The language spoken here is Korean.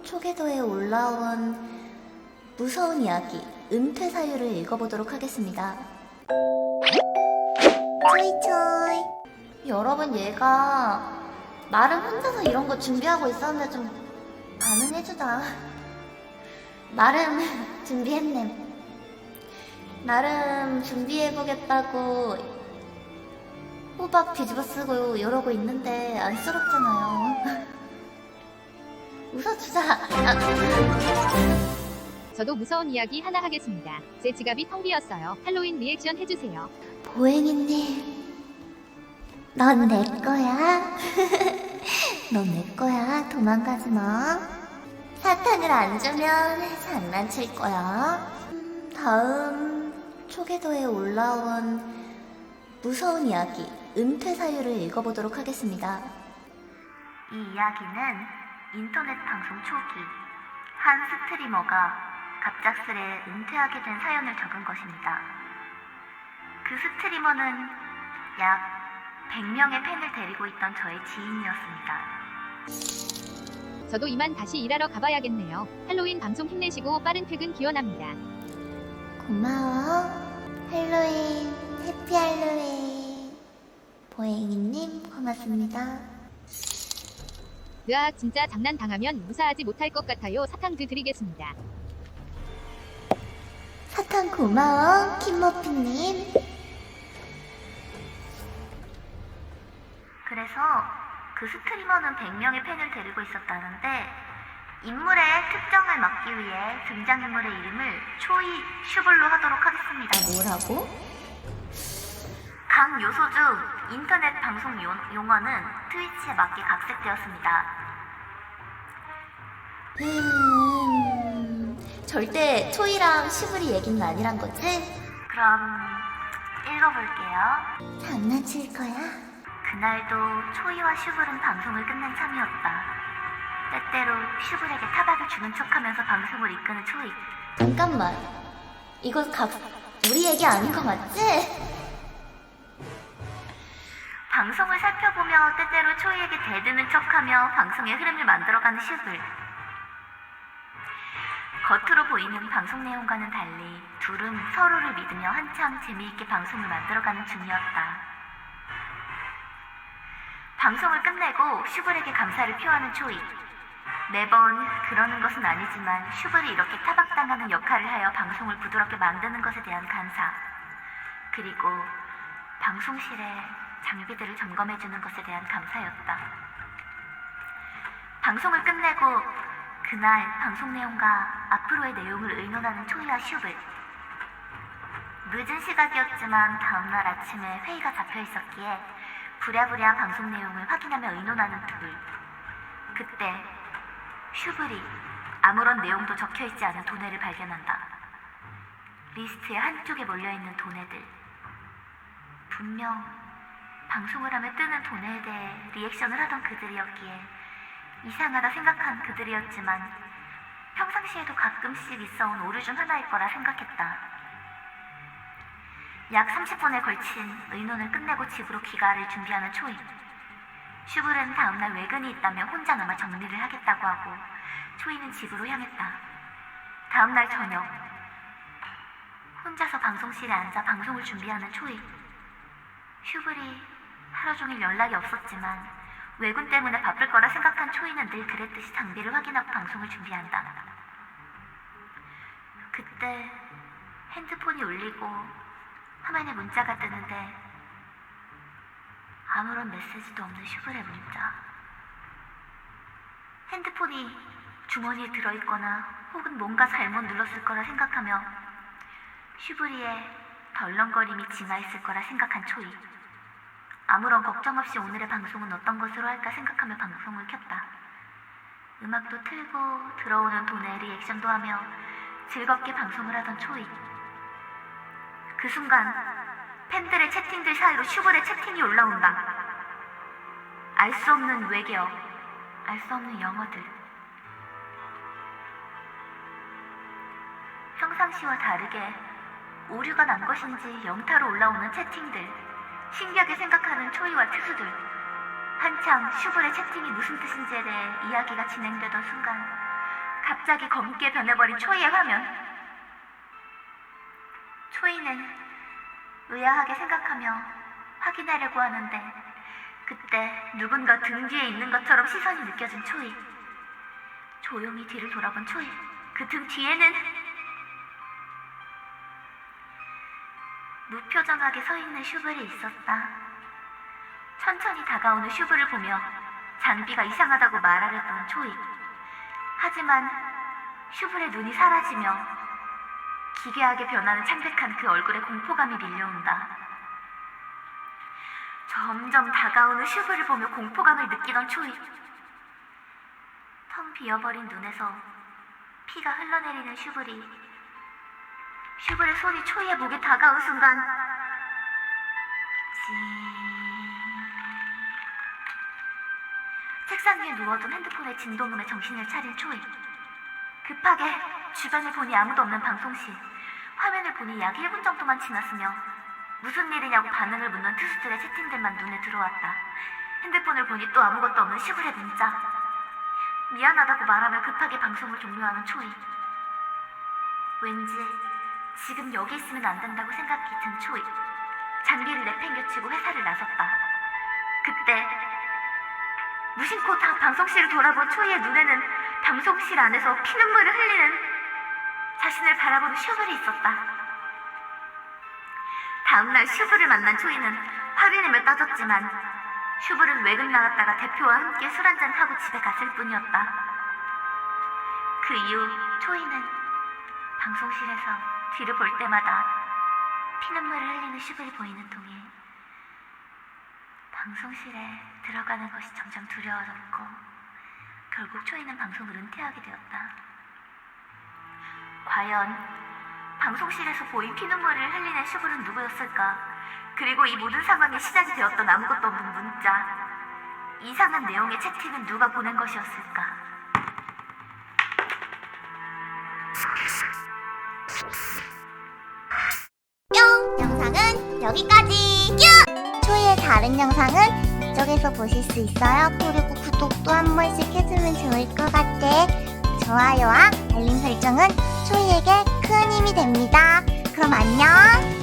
초계도에 올라온 무서운 이야기, 은퇴 사유를 읽어보도록 하겠습니다. 초이초이. 여러분, 얘가 나름 혼자서 이런 거 준비하고 있었는데 좀 반응해주자. 나름 준비했네. 나름 준비해보겠다고 호박 뒤집어 쓰고 이러고 있는데 안쓰럽잖아요. 웃어주자. 저도 무서운 이야기 하나 하겠습니다. 제 지갑이 텅 비었어요. 할로윈 리액션 해주세요. 보행이님, 넌 내 거야. 넌 내 거야. 도망가지 마. 사탕을 안 주면 장난칠 거야. 다음 초계도에 올라온 무서운 이야기, 은퇴 사유를 읽어보도록 하겠습니다. 이 이야기는 인터넷 방송 초기 한 스트리머가 갑작스레 은퇴하게 된 사연을 적은 것입니다. 그 스트리머는 약 100명의 팬을 데리고 있던 저의 지인이었습니다. 저도 이만 다시 일하러 가봐야겠네요. 할로윈 방송 힘내시고 빠른 퇴근 기원합니다. 고마워. 할로윈, 해피 할로윈. 보행이님 고맙습니다. 으악, 진짜 장난 당하면 무사하지 못할 것 같아요. 사탕 드리겠습니다. 사탕 고마워, 킴머피님. 그래서 그 스트리머는 100명의 팬을 데리고 있었다는데 인물의 특정을 막기 위해 등장인물의 이름을 초이 슈블로 하도록 하겠습니다. 뭐라고? 각 요소 중 인터넷 방송 용어는 트위치에 맞게 각색되었습니다. 절대 초이랑 슈블이 얘기는 아니란 거지? 그럼 읽어볼게요. 장난칠 거야? 그날도 초이와 슈블은 방송을 끝낸 참이었다. 때때로 슈블에게 타박을 주는 척하면서 방송을 이끄는 초이. 잠깐만, 이거 우리 얘기 아닌 거 맞지? 방송을 살펴보며 때때로 초이에게 대드는 척하며 방송의 흐름을 만들어가는 슈블. 겉으로 보이는 방송 내용과는 달리 둘은 서로를 믿으며 한창 재미있게 방송을 만들어가는 중이었다. 방송을 끝내고 슈블에게 감사를 표하는 초이. 매번 그러는 것은 아니지만 슈블이 이렇게 타박당하는 역할을 하여 방송을 부드럽게 만드는 것에 대한 감사. 그리고 방송실에 장비들을 점검해주는 것에 대한 감사였다. 방송을 끝내고 그날 방송 내용과 앞으로의 내용을 의논하는 초이와 슈블. 늦은 시각이었지만 다음날 아침에 회의가 잡혀 있었기에 부랴부랴 방송 내용을 확인하며 의논하는 둘. 그때 슈블이 아무런 내용도 적혀있지 않은 도네를 발견한다. 리스트의 한쪽에 몰려있는 도네들. 분명 방송을 하며 뜨는 도네에 대해 리액션을 하던 그들이었기에 이상하다 생각한 그들이었지만 평상시에도 가끔씩 있어온 오류 중 하나일 거라 생각했다. 약 30분에 걸친 의논을 끝내고 집으로 귀가를 준비하는 초이. 슈블은 다음날 외근이 있다며 혼자 남아 정리를 하겠다고 하고 초이는 집으로 향했다. 다음날 저녁 혼자서 방송실에 앉아 방송을 준비하는 초이. 슈블이 하루 종일 연락이 없었지만 외근 때문에 바쁠 거라 생각한 초이는 늘 그랬듯이 장비를 확인하고 방송을 준비한다. 그때 핸드폰이 울리고 화면에 문자가 뜨는데 아무런 메시지도 없는 슈블의 문자. 핸드폰이 주머니에 들어있거나 혹은 뭔가 잘못 눌렀을 거라 생각하며 슈블이의 덜렁거림이 진화했을 거라 생각한 초이. 아무런 걱정 없이 오늘의 방송은 어떤 것으로 할까 생각하며 방송을 켰다. 음악도 틀고 들어오는 돈의 리액션도 하며 즐겁게 방송을 하던 초이. 그 순간 팬들의 채팅들 사이로 슈블의 채팅이 올라온다. 알 수 없는 외계어, 알 수 없는 영어들. 평상시와 다르게 오류가 난 것인지 영타로 올라오는 채팅들. 신기하게 생각하는 초이와 트수들. 한창 슈블의 채팅이 무슨 뜻인지에 대해 이야기가 진행되던 순간 갑자기 검게 변해버린 초이의 화면. 초이는 의아하게 생각하며 확인하려고 하는데 그때 누군가 등 뒤에 있는 것처럼 시선이 느껴진 초이. 조용히 뒤를 돌아본 초이. 그 등 뒤에는 무표정하게 서 있는 슈블이 있었다. 천천히 다가오는 슈블을 보며 장비가 이상하다고 말하려던 초이. 하지만 슈블의 눈이 사라지며 기괴하게 변하는 창백한 그 얼굴에 공포감이 밀려온다. 점점 다가오는 슈블을 보며 공포감을 느끼던 초이. 텅 비어버린 눈에서 피가 흘러내리는 슈블의 손이 초이의 목에 다가온 순간 책상 위에 누워둔 핸드폰의 진동음에 정신을 차린 초이. 급하게 주변을 보니 아무도 없는 방송실. 화면을 보니 약 1분 정도만 지났으며 무슨 일이냐고 반응을 묻는 투수들의 채팅들만 눈에 들어왔다. 핸드폰을 보니 또 아무것도 없는 슈블의 문자. 미안하다고 말하며 급하게 방송을 종료하는 초이. 왠지 지금 여기 있으면 안 된다고 생각이 든 초이. 장비를 내팽개치고 회사를 나섰다. 그때 무심코 다 방송실을 돌아본 초이의 눈에는 방송실 안에서 피눈물을 흘리는 자신을 바라보는 슈블이 있었다. 다음날 슈블을 만난 초이는 화를 내며 따졌지만 슈블은 외근 나갔다가 대표와 함께 술 한잔 하고 집에 갔을 뿐이었다. 그 이후 초이는 방송실에서 뒤를 볼 때마다 피눈물을 흘리는 슈블이 보이는 동안 방송실에 들어가는 것이 점점 두려워졌고 결국 초이는 방송을 은퇴하게 되었다. 과연 방송실에서 보인 피눈물을 흘리는 슈블은 누구였을까? 그리고 이 모든 상황의 시작이 되었던 아무것도 없는 문자, 이상한 내용의 채팅은 누가 보낸 것이었을까? 뿅! 영상은 여기까지! 뀨! 초이의 다른 영상은 이쪽에서 보실 수 있어요. 그리고 구독도 한 번씩 해주면 좋을 것 같아. 좋아요와 알림 설정은 초이에게 큰 힘이 됩니다. 그럼 안녕!